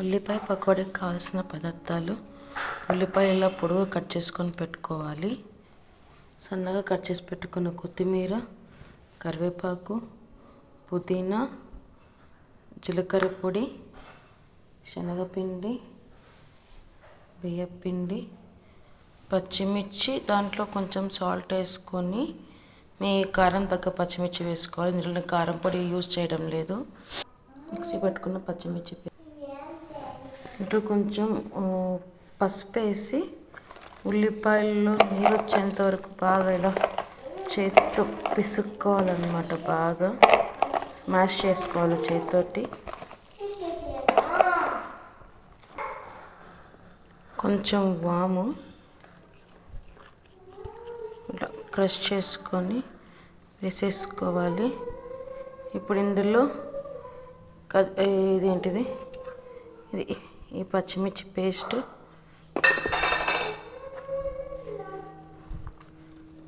ఉల్లిపాయ పకోడీకి కావాల్సిన పదార్థాలు: ఉల్లిపాయ ఇలా పొడవుగా కట్ చేసుకొని పెట్టుకోవాలి. సన్నగా కట్ చేసి పెట్టుకున్న కొత్తిమీర, కరివేపాకు, పుదీనా, జీలకర్ర పొడి, శనగపిండి, బియ్యపిండి, పచ్చిమిర్చి, దాంట్లో కొంచెం సాల్ట్ వేసుకొని మీ కారం తగ్గ పచ్చిమిర్చి వేసుకోవాలి. ఇందులో కారం పొడి యూజ్ చేయడం లేదు. మిక్సీ పట్టుకున్న పచ్చిమిర్చి, ఇంట్లో కొంచెం పసుపు వేసి ఉల్లిపాయల్లో నీరు వచ్చేంత వరకు బాగా ఇలా చేతితో పిసుక్కోవాలన్నమాట. బాగా స్మాష్ చేసుకోవాలి చేతితోటి. కొంచెం వాము ఇలా క్రష్ చేసుకొని వేసేసుకోవాలి. ఇప్పుడు ఇందులో ఇది ఈ పచ్చిమిర్చి పేస్ట్,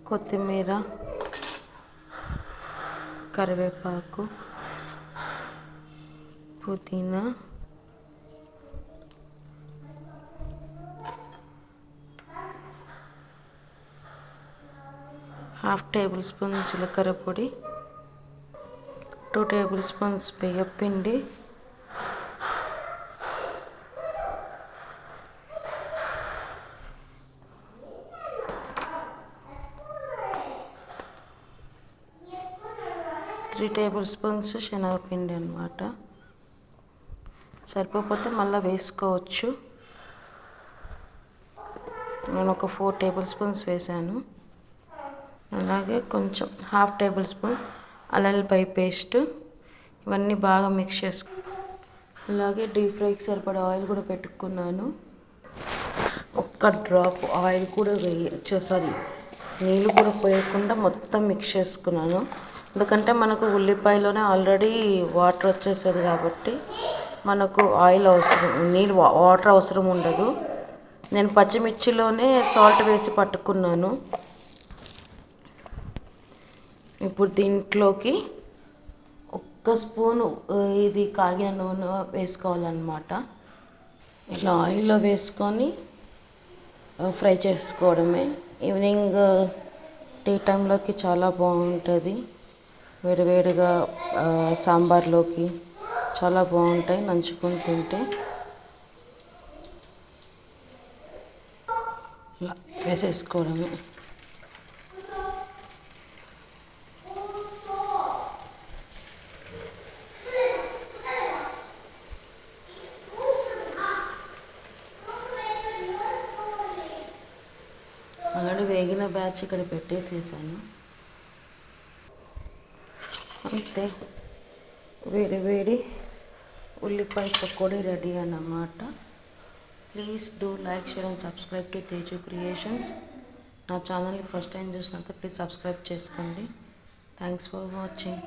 కొత్తిమీర, కరివేపాకు, పుదీనా, ½ టేబుల్ స్పూన్ జీలకర్ర పొడి, 2 టేబుల్ స్పూన్స్ బియ్యపిండి, 3 టేబుల్ స్పూన్స్ శనగపిండి అన్నమాట. సరిపోతే మళ్ళీ వేసుకోవచ్చు. నేను ఒక 4 టేబుల్ స్పూన్స్ వేసాను. అలాగే కొంచెం ½ టేబుల్ స్పూన్ అల్లం వెల్లుల్లి పేస్ట్. ఇవన్నీ బాగా మిక్స్ చేసుకో. అలాగే డీప్ ఫ్రైకి సరిపడా ఆయిల్ కూడా పెట్టుకున్నాను. ఒక్క డ్రాప్ ఆయిల్ కూడా నీళ్ళు కూడా పోయకుండా మొత్తం మిక్స్ చేసుకున్నాను. ఎందుకంటే మనకు ఉల్లిపాయలోనే ఆల్రెడీ వాటర్ వచ్చేస్తుంది కాబట్టి మనకు ఆయిల్ అవసరం, వాటర్ అవసరం ఉండదు. నేను పచ్చిమిర్చిలోనే సాల్ట్ వేసి పట్టుకున్నాను. ఇప్పుడు దీంట్లోకి 1 స్పూను ఇది కాగిన నూనె వేసుకోవాలన్నమాట. ఇలా ఆయిల్లో వేసుకొని ఫ్రై చేసుకోవడమే. ఈవినింగ్ టీ టైంలోకి చాలా బాగుంటుంది. వేడివేడిగా సాంబార్లోకి చాలా బాగుంటాయి నంచుకొని తింటే. ఇలా వేసేసుకోవడమే. ఆల్రెడీ వేగిన బ్యాచ్ ఇక్కడ పెట్టేసేసాను. అంతే, వేడి వేడి ఉల్లిపాయ పకోడీ రెడీ అన్నమాట. Please do like, share and subscribe to Teju creations. నా ఛానల్ని ఫస్ట్ టైం చూసినంత ప్లీజ్ సబ్స్క్రైబ్ చేసుకోండి. Thanks for watching.